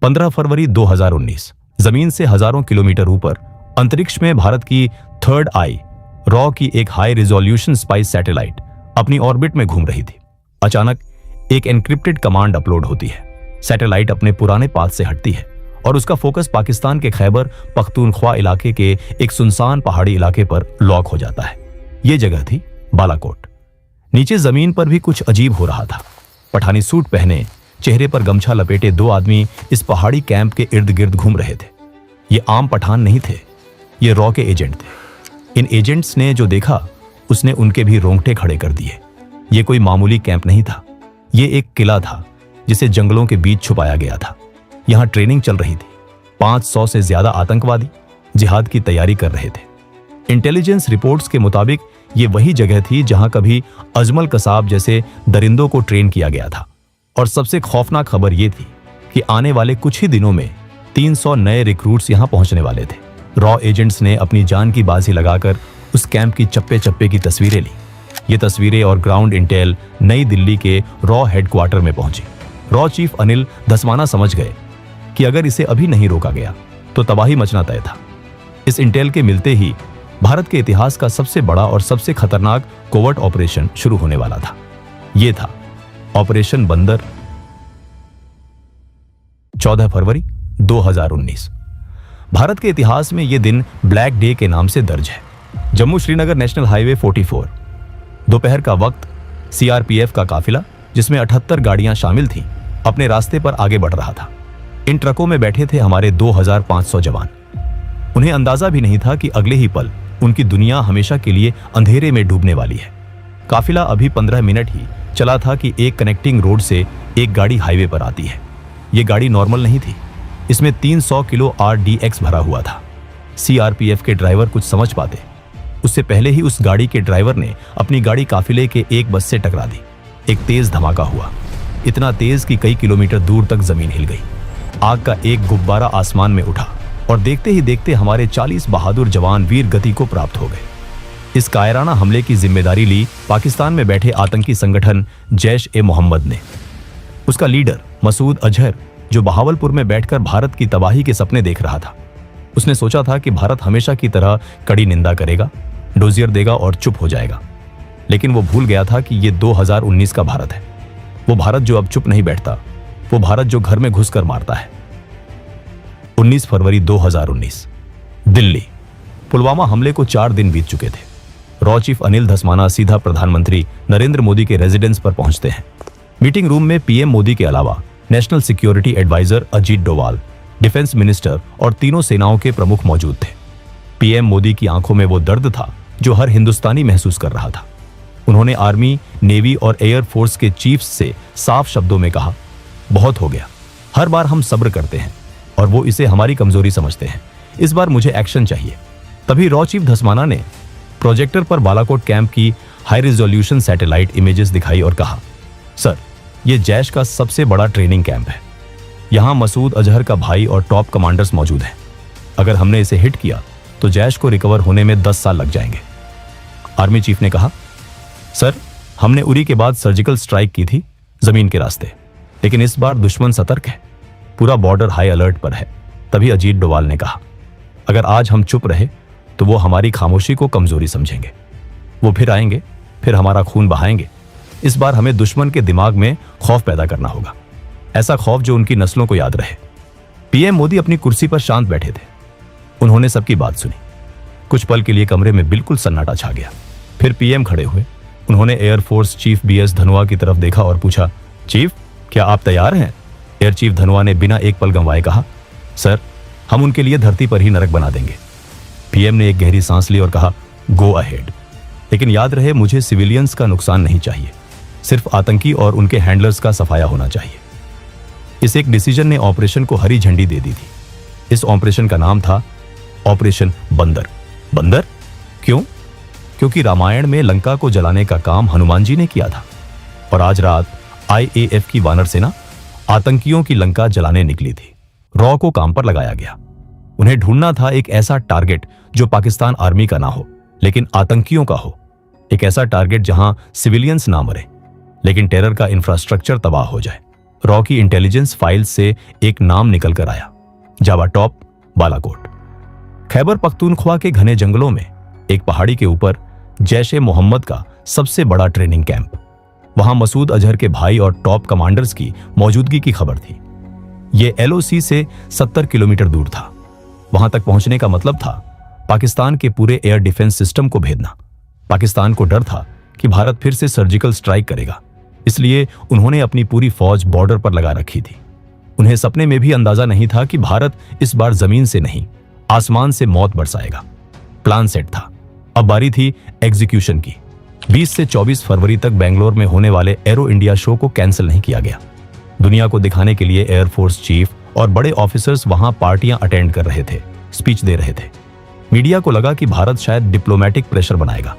15 फरवरी 2019 जमीन से हजारों किलोमीटर ऊपर अंतरिक्ष में भारत की थर्ड आई रॉ की एक हाई रिजोल्यूशन स्पाइस सैटेलाइट अपनी ऑर्बिट में घूम रही थी। अचानक एक एन्क्रिप्टेड कमांड अपलोड होती है। सैटेलाइट अपने पुराने पाथ से हटती है और उसका फोकस पाकिस्तान के खैबर पख्तूनख्वा इलाके के एक सुनसान पहाड़ी इलाके पर लॉक हो जाता है। यह जगह थी बालाकोट। नीचे जमीन पर भी कुछ अजीब हो रहा था। पठानी सूट पहने, चेहरे पर गमछा लपेटे दो आदमी इस पहाड़ी कैंप के इर्द गिर्द घूम रहे थे। ये आम पठान नहीं थे, ये रॉ के एजेंट थे। इन एजेंट्स ने जो देखा उसने उनके भी रोंगटे खड़े कर दिए। ये कोई मामूली कैंप नहीं था, ये एक किला था जिसे जंगलों के बीच छुपाया गया था। यहां ट्रेनिंग चल रही थी। 500 से ज्यादा आतंकवादी जिहाद की तैयारी कर रहे थे। इंटेलिजेंस रिपोर्ट्स के मुताबिक ये वही जगह थी जहां कभी अजमल कसाब जैसे दरिंदों को ट्रेन किया गया था। और सबसे खौफनाक खबर यह थी कि आने वाले कुछ ही दिनों में 300 नए रिक्रूट्स यहां पहुंचने वाले थे। रॉ एजेंट्स ने अपनी जान की बाजी लगाकर उस कैंप की चप्पे चप्पे की तस्वीरें ली। ये तस्वीरें और ग्राउंड इंटेल नई दिल्ली के रॉ हेडक्वार्टर में पहुंची। रॉ चीफ अनिल धस्माना समझ गए कि अगर इसे अभी नहीं रोका गया तो तबाही मचना तय था। इस इंटेल के मिलते ही भारत के इतिहास का सबसे बड़ा और सबसे खतरनाक कोवर्ट ऑपरेशन शुरू होने वाला था। यह था ऑपरेशन बंदर। 14 फरवरी 2019 भारत के इतिहास में यह दिन ब्लैक डे के नाम से दर्ज है। जम्मू श्रीनगर नेशनल हाईवे 44, दोपहर का वक्त सीआरपीएफ का काफिला जिसमें 78 गाड़ियां शामिल थीं, अपने रास्ते पर आगे बढ़ रहा था। इन ट्रकों में बैठे थे हमारे 2500 जवान। उन्हें अंदाजा भी नहीं था कि अगले ही पल उनकी दुनिया हमेशा के लिए अंधेरे में डूबने वाली है। काफिला अभी 15 मिनट ही चला था कि एक कनेक्टिंग रोड से एक गाड़ी हाईवे पर आती है। यह गाड़ी नॉर्मल नहीं थी, इसमें 300 किलो RDX भरा हुआ था। सीआरपीएफ के ड्राइवर कुछ समझ पाते उससे पहले ही उस गाड़ी के ड्राइवर ने अपनी गाड़ी काफिले के एक बस से टकरा दी। एक तेज धमाका हुआ, इतना तेज कि कई किलोमीटर दूर तक जमीन हिल गई। आग का एक गुब्बारा आसमान में उठा और देखते ही देखते हमारे 40 बहादुर जवान वीर गति को प्राप्त हो गए। इस कायराना हमले की जिम्मेदारी ली पाकिस्तान में बैठे आतंकी संगठन जैश-ए-मोहम्मद ने। उसका लीडर मसूद अजहर, जो बहावलपुर में बैठकर भारत की तबाही के सपने देख रहा था, उसने सोचा था कि भारत हमेशा की तरह कड़ी निंदा करेगा, डोजियर देगा और चुप हो जाएगा। लेकिन वो भूल गया था कि ये 2019 का भारत है। वो भारत जो अब चुप नहीं बैठता, वो भारत जो घर में घुसकर मारता है। 19 फरवरी 2019 दिल्ली। पुलवामा हमले को 4 दिन बीत चुके थे। रॉ चीफ अनिल धस्माना सीधा प्रधानमंत्री नरेंद्र मोदी के रेजिडेंस पर पहुंचते हैं। मीटिंग रूम में पीएम मोदी के अलावा national security adviser Ajit Doval, defence minister और तीनों सेनाओं के प्रमुख मौजूद थे। पीएम मोदी की आंखों में वो दर्द था जो हर हिंदुस्तानी महसूस कर रहा था। उन्होंने आर्मी, नेवी और एयर फोर्स के चीफ्स से साफ शब्दों में कहा, बहुत हो गया। हर बार हम सब्र करते हैं और वो इसे हमारी कमजोरी समझते हैं। इस बार मुझे एक्शन चाहिए। तभी रॉ चीफ धस्माना ने प्रोजेक्टर पर बालाकोट कैंप की हाई रिजोल्यूशन सैटेलाइट इमेजेस दिखाई और कहा, सर, ये जैश का सबसे बड़ा ट्रेनिंग कैंप है। यहां मसूद अजहर का भाई और टॉप कमांडर्स मौजूद हैं। अगर हमने इसे हिट किया तो जैश को रिकवर होने में 10 साल लग जाएंगे। आर्मी चीफ ने कहा, सर, हमने उरी के बाद सर्जिकल स्ट्राइक की थी जमीन के रास्ते, लेकिन इस बार दुश्मन सतर्क है, पूरा बॉर्डर हाई अलर्ट पर है। तभी अजीत डोवाल ने कहा, अगर आज हम चुप रहे तो वो हमारी खामोशी को कमजोरी समझेंगे। वो फिर आएंगे, फिर हमारा खून बहाएंगे। इस बार हमें दुश्मन के दिमाग में खौफ पैदा करना होगा, ऐसा खौफ जो उनकी नस्लों को याद रहे। पीएम मोदी अपनी कुर्सी पर शांत बैठे थे। उन्होंने सबकी बात सुनी। कुछ पल के लिए कमरे में बिल्कुल सन्नाटा छा गया। फिर पीएम खड़े हुए। उन्होंने एयरफोर्स चीफ BS धनोआ की तरफ देखा और पूछा, चीफ, क्या आप तैयार हैं? एयर चीफ धनोआ ने बिना एक पल गंवाए कहा, सर, हम उनके लिए धरती पर ही नरक बना देंगे। पीएम ने एक गहरी सांस ली और कहा, गो अहेड। लेकिन याद रहे, मुझे सिविलियंस का नुकसान नहीं चाहिए, सिर्फ आतंकी और उनके हैंडलर्स का सफाया होना चाहिए। इस एक डिसीजन ने ऑपरेशन को हरी झंडी दे दी थी। इस ऑपरेशन का नाम था ऑपरेशन बंदर। बंदर क्यों? क्योंकि रामायण में लंका को जलाने का काम हनुमान जी ने किया था और आज रात IAF की वानर सेना आतंकियों की लंका जलाने निकली थी। रॉ को काम पर लगाया गया। उन्हें ढूंढना था एक ऐसा टारगेट जो पाकिस्तान आर्मी का ना हो लेकिन आतंकियों का हो। एक ऐसा टारगेट जहां सिविलियंस ना मरे लेकिन टेरर का इंफ्रास्ट्रक्चर तबाह हो जाए। रॉ की इंटेलिजेंस फाइल्स से एक नाम निकल कर आया, जावा टॉप बालाकोट। खैबर पख्तूनख्वा के घने जंगलों में एक पहाड़ी के ऊपर जैश ए मोहम्मद का सबसे बड़ा ट्रेनिंग कैंप। वहां मसूद अजहर के भाई और टॉप कमांडर्स की मौजूदगी की खबर थी। ये LOC से 70 किलोमीटर दूर था। वहां तक पहुंचने का मतलब था पाकिस्तान के पूरे एयर डिफेंस सिस्टम को भेदना। पाकिस्तान को डर था कि भारत फिर से सर्जिकल स्ट्राइक करेगा, इसलिए उन्होंने अपनी पूरी फौज बॉर्डर पर लगा रखी थी। उन्हें सपने में भी अंदाजा नहीं था कि भारत इस बार जमीन से नहीं, आसमान से मौत बरसाएगा। प्लान सेट था, अब बारी थी एग्जीक्यूशन की। 20 से 24 फरवरी तक बेंगलोर में होने वाले एरो इंडिया शो को कैंसिल नहीं किया गया। दुनिया को दिखाने के लिए एयरफोर्स चीफ और बड़े ऑफिसर्स वहां पार्टियां अटेंड कर रहे थे, स्पीच दे रहे थे। मीडिया को लगा कि भारत शायद डिप्लोमेटिक प्रेशर बनाएगा,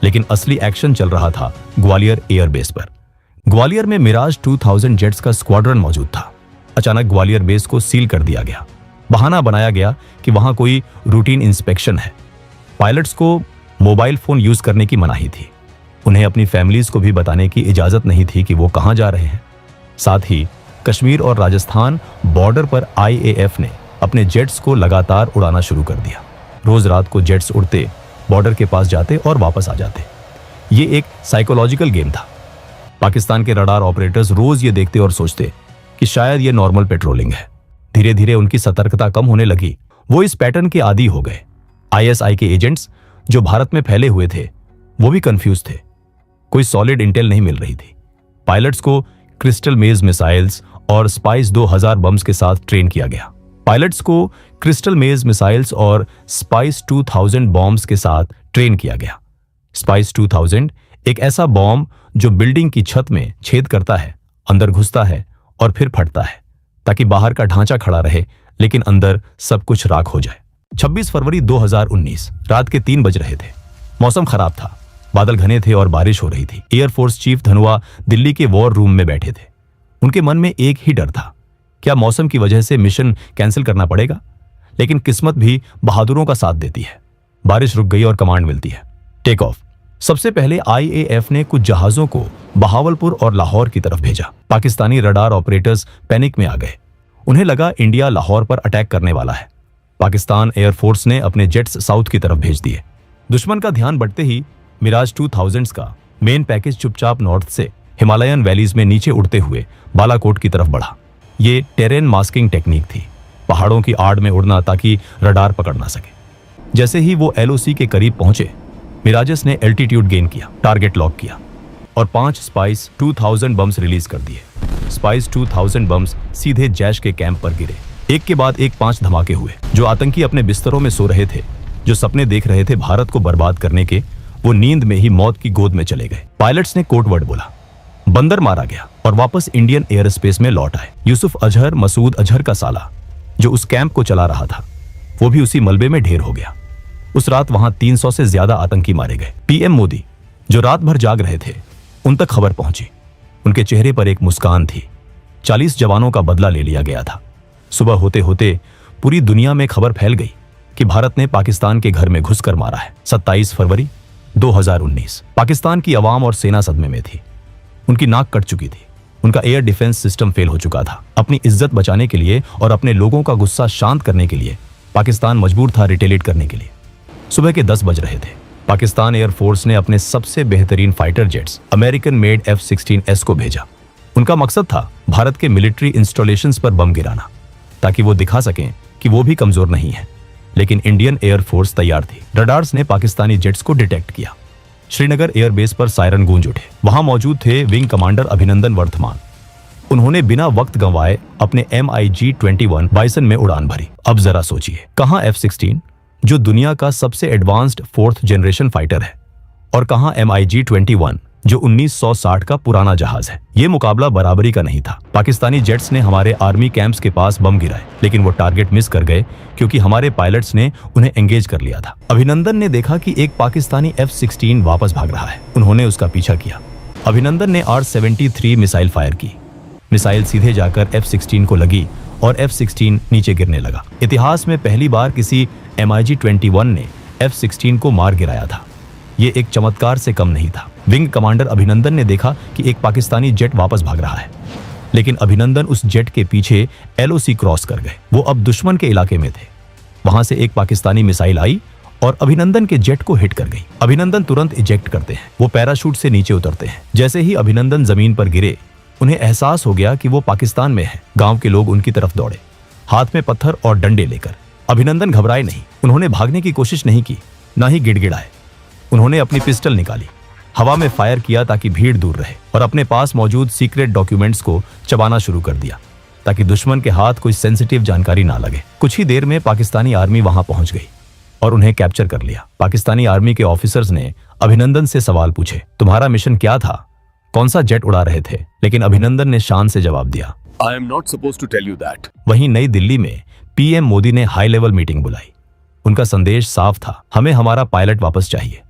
लेकिन असली एक्शन चल रहा था ग्वालियर एयरबेस पर। ग्वालियर में मिराज 2000 जेट्स का स्क्वाड्रन मौजूद था। अचानक ग्वालियर बेस को सील कर दिया गया। बहाना बनाया गया कि वहां कोई रूटीन इंस्पेक्शन है। पायलट्स को मोबाइल फोन यूज करने की मनाही थी। उन्हें अपनी फैमिलीज को भी बताने की इजाजत नहीं थी कि वो कहां जा रहे हैं। साथ ही कश्मीर और राजस्थान बॉर्डर पर IAF ने अपने जेट्स को लगातार उड़ाना शुरू कर दिया। रोज रात को जेट्स उड़ते, बॉर्डर के पास जाते और वापस आ जाते। ये एक साइकोलॉजिकल गेम था। पाकिस्तान के रडार ऑपरेटर्स रोज ये देखते और सोचते कि शायद ये नॉर्मल पेट्रोलिंग है। धीरे धीरे उनकी सतर्कता कम होने लगी। वो इस पैटर्न के आदी हो गए। ISI के एजेंट्स जो भारत में फैले हुए थे, वो भी कंफ्यूज थे। कोई सॉलिड इंटेल नहीं मिल रही थी। पायलट्स को क्रिस्टल मेज मिसाइल्स और स्पाइस 2000 बम्स के साथ ट्रेन किया गया। पायलट्स को क्रिस्टल मेज मिसाइल्स और स्पाइस 2000 बॉम्ब्स के साथ ट्रेन किया गया। स्पाइस 2000 एक ऐसा बॉम्ब जो बिल्डिंग की छत में छेद करता है, अंदर घुसता है और फिर फटता है, ताकि बाहर का ढांचा खड़ा रहे लेकिन अंदर सब कुछ राख हो जाए। 26 फरवरी 2019 रात के 3 बज रहे थे। मौसम खराब था, बादल घने थे और बारिश हो रही थी। एयरफोर्स चीफ धनुआ दिल्ली के वॉर रूम में बैठे थे। उनके मन में एक ही डर था, क्या मौसम की वजह से मिशन कैंसिल करना पड़ेगा? लेकिन किस्मत भी बहादुरों का साथ देती है। बारिश रुक गई और कमांड मिलती है, टेक ऑफ। सबसे पहले IAF ने कुछ जहाजों को बहावलपुर और लाहौर की तरफ भेजा। पाकिस्तानी रडार ऑपरेटर्स पैनिक में आ गए। उन्हें लगा इंडिया लाहौर पर अटैक करने वाला है। पाकिस्तान एयरफोर्स ने अपने जेट्स साउथ की तरफ भेज दिए। दुश्मन का ध्यान बढ़ते ही मिराज 2000 का मेन पैकेज चुपचाप नॉर्थ से हिमालयन वैलीज में नीचे उड़ते हुए बालाकोट की तरफ बढ़ा। ये टेरेन मास्किंग टेक्निक थी, पहाड़ों की आड़ में उड़ना ताकि रडार पकड़ ना सके। जैसे ही वो LOC के करीब पहुंचे, मिराजेस ने एल्टीट्यूड गेन किया, टारगेट लॉक किया और 5 स्पाइस 2000 बम्स रिलीज कर दिए। स्पाइस 2000 बम्स सीधे जैश के कैंप पर गिरे। एक के बाद एक 5 धमाके हुए। जो आतंकी अपने बिस्तरों में सो रहे थे, जो सपने देख रहे थे भारत को बर्बाद करने के, वो नींद में ही मौत की गोद में चले गए। पायलट्स ने कोड वर्ड बोला, बंदर मारा गया और वापस इंडियन एयर स्पेस में लौट आए। यूसुफ अजहर, मसूद अजहर का साला, जो उस कैंप को चला रहा था, वो भी उसी मलबे में ढेर हो गया। उस रात वहां 300 से ज्यादा आतंकी मारे गए। PM मोदी, जो रात भर जाग रहे थे, उन तक खबर पहुंची। उनके चेहरे पर एक मुस्कान थी। 40 जवानों का बदला ले लिया गया था। सुबह होते होते पूरी दुनिया में खबर फैल गई कि भारत ने पाकिस्तान के घर में घुसकर मारा है। 27 फरवरी 2019 पाकिस्तान की अवाम और सेना सदमे में थी। उनकी नाक कट चुकी थी। उनका एयर डिफेंस सिस्टम फेल हो चुका था। अपनी इज्जत बचाने के लिए और अपने लोगों का गुस्सा शांत करने के लिए पाकिस्तान मजबूर था रिटेलिएट करने के लिए। सुबह के 10 बज रहे थे। पाकिस्तान एयरफोर्स ने अपने सबसे बेहतरीन fighter jets American made F-16S को भेजा। उनका मकसद था भारत के मिलिट्री इंस्टॉलेशंस पर बम गिराना, ताकि वो दिखा सकें कि वो भी कमजोर नहीं है। लेकिन इंडियन एयरफोर्स तैयार थी। रडार्स ने पाकिस्तानी जेट्स को डिटेक्ट किया। श्रीनगर एयरबेस पर सायरन गूंज उठे। वहां मौजूद थे विंग कमांडर अभिनंदन वर्धमान। उन्होंने बिना वक्त गंवाए अपने MiG-21 बाइसन में उड़ान भरी। अब जरा सोचिए, कहां F-16 जो दुनिया का सबसे एडवांस्ड 4th जनरेशन फाइटर है, और कहां MiG-21 जो 1960 का पुराना जहाज है। यह मुकाबला बराबरी का नहीं था। पाकिस्तानी जेट्स ने हमारे आर्मी कैंप्स के पास बम गिराए, लेकिन वो टारगेट मिस कर गए क्योंकि हमारे पायलट्स ने उन्हें एंगेज कर लिया था। अभिनंदन ने देखा कि एक पाकिस्तानी F-16 वापस भाग रहा है। उन्होंने उसका पीछा किया। अभिनंदन ने R-73 मिसाइल फायर की। मिसाइल सीधे जाकर F-16 को लगी और F-16 नीचे गिरने लगा। इतिहास में पहली बार किसी MiG-21 ने F-16 को मार गिराया था। ये एक चमत्कार से कम नहीं था। विंग कमांडर अभिनंदन ने देखा कि एक पाकिस्तानी जेट वापस भाग रहा है, लेकिन अभिनंदन उस जेट के पीछे LOC क्रॉस कर गए। वो अब दुश्मन के इलाके में थे। वहां से एक पाकिस्तानी मिसाइल आई और अभिनंदन के जेट को हिट कर गई। अभिनंदन तुरंत इजेक्ट करते हैं। वो पैराशूट से नीचे उतरते हैं। जैसे ही अभिनंदन जमीन पर गिरे, उन्हें एहसास हो गया कि वो पाकिस्तान में है। गांव के लोग उनकी तरफ दौड़े, हाथ में पत्थर और डंडे लेकर। अभिनंदन घबराए नहीं। उन्होंने भागने की कोशिश नहीं की, ना ही गिड़गिड़ाए। उन्होंने अपनी पिस्टल निकाली, हवा में फायर किया ताकि भीड़ दूर रहे, और अपने पास मौजूद सीक्रेट डॉक्यूमेंट्स को चबाना शुरू कर दिया ताकि दुश्मन के हाथ कोई सेंसिटिव जानकारी ना लगे। कुछ ही देर में पाकिस्तानी आर्मी वहां पहुंच गई और उन्हें कैप्चर कर लिया। पाकिस्तानी आर्मी के ऑफिसर्स ने अभिनंदन से सवाल पूछे, तुम्हारा मिशन क्या था, कौन सा जेट उड़ा रहे थे? लेकिन अभिनंदन ने शान से जवाब दिया, I am not supposed to tell you that. वहीं नई दिल्ली में PM मोदी ने हाई लेवल मीटिंग बुलाई। उनका संदेश साफ था, हमें हमारा पायलट वापस चाहिए,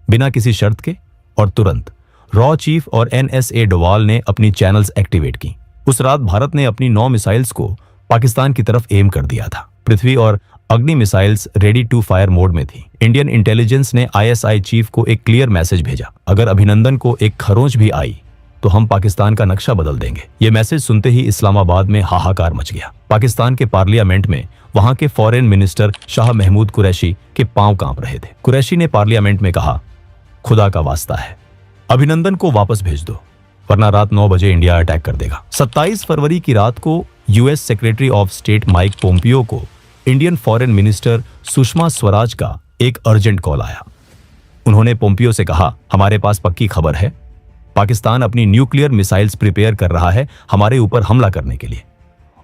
बिना किसी शर्त के और तुरंत। रॉ चीफ और NSA डोवाल ने अपनी चैनल्स एक्टिवेट की। उस रात भारत ने अपनी 9 मिसाइल्स को पाकिस्तान की तरफ एम कर दिया था। पृथ्वी और Agni missiles ready to fire mode में थी। इंडियन इंटेलिजेंस ने ISI चीफ को एक क्लियर मैसेज भेजा, अगर अभिनंदन को एक खरोंच भी आई तो हम पाकिस्तान का नक्शा बदल देंगे। ये मैसेज सुनते ही इस्लामाबाद में हाहाकार मच गया। पाकिस्तान के पार्लियामेंट में वहां के फॉरेन मिनिस्टर शाह महमूद कुरैशी के पांव कांप रहे थे। कुरैशी ने पार्लियामेंट में कहा, खुदा का वास्ता है, अभिनंदन को वापस भेज दो, वरना रात 9 बजे इंडिया अटैक कर देगा। 27 फरवरी की रात को US secretary of state Mike Pompeo को Indian foreign minister Sushma Swaraj का एक अर्जेंट कॉल आया। उन्होंने पोम्पियो से कहा, हमारे पास पक्की खबर है, पाकिस्तान अपनी न्यूक्लियर मिसाइल्स प्रिपेयर कर रहा है हमारे ऊपर हमला करने के लिए,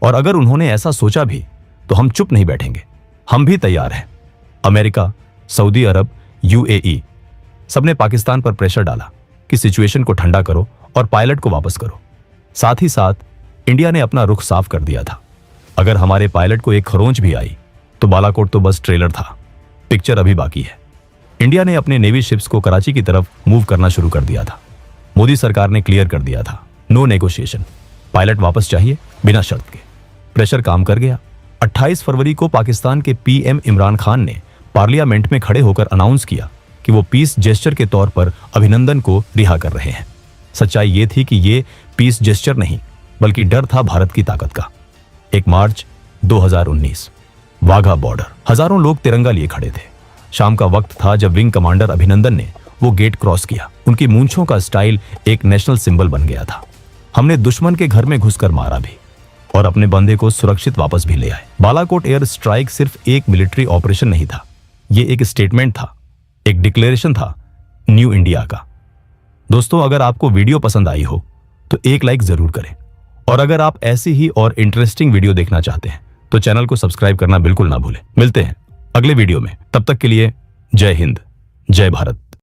और अगर उन्होंने ऐसा सोचा भी तो हम चुप नहीं बैठेंगे, हम भी तैयार हैं। अमेरिका, सऊदी अरब, UAE सबने पाकिस्तान पर प्रेशर डाला कि सिचुएशन को ठंडा करो और पायलट को वापस करो। साथ ही साथ इंडिया ने अपना रुख साफ कर दिया था, अगर हमारे पायलट को एक खरोंच भी आई तो बालाकोट तो बस ट्रेलर था, पिक्चर अभी बाकी है। इंडिया ने अपने नेवी शिप्स को कराची की तरफ मूव करना शुरू कर दिया था। मोदी सरकार ने क्लियर कर दिया था, नो नेगोशिएशन, पायलट वापस चाहिए बिना शर्त के। प्रेशर काम कर गया। 28 फरवरी को पाकिस्तान के PM इमरान खान ने पार्लियामेंट में खड़े होकर अनाउंस किया कि वो पीस जेस्चर के तौर पर अभिनंदन को रिहा कर रहे हैं। सच्चाई ये थी कि ये पीस जेस्चर नहीं, बल्कि डर था भारत की ताकत का। 1 मार्च 2019, वाघा बॉर्डर, हजारों लोग तिरंगा लिए खड़े थे। शाम का वक्त था जब विंग कमांडर अभिनंदन ने वो गेट क्रॉस किया। उनकी मूंछों का स्टाइल एक नेशनल सिंबल बन गया था। हमने दुश्मन के घर में घुसकर मारा भी और अपने बंदे को सुरक्षित वापस भी ले आए। बालाकोट एयर स्ट्राइक सिर्फ एक मिलिट्री ऑपरेशन नहीं था, ये एक स्टेटमेंट था, एक डिक्लेरेशन था न्यू इंडिया का। दोस्तों, अगर आपको वीडियो पसंद आई हो तो एक लाइक जरूर करें, और अगर आप ऐसी ही और इंटरेस्टिंग वीडियो देखना चाहते हैं तो चैनल को सब्सक्राइब करना बिल्कुल ना भूलें। मिलते हैं अगले वीडियो में, तब तक के लिए जय हिंद, जय भारत।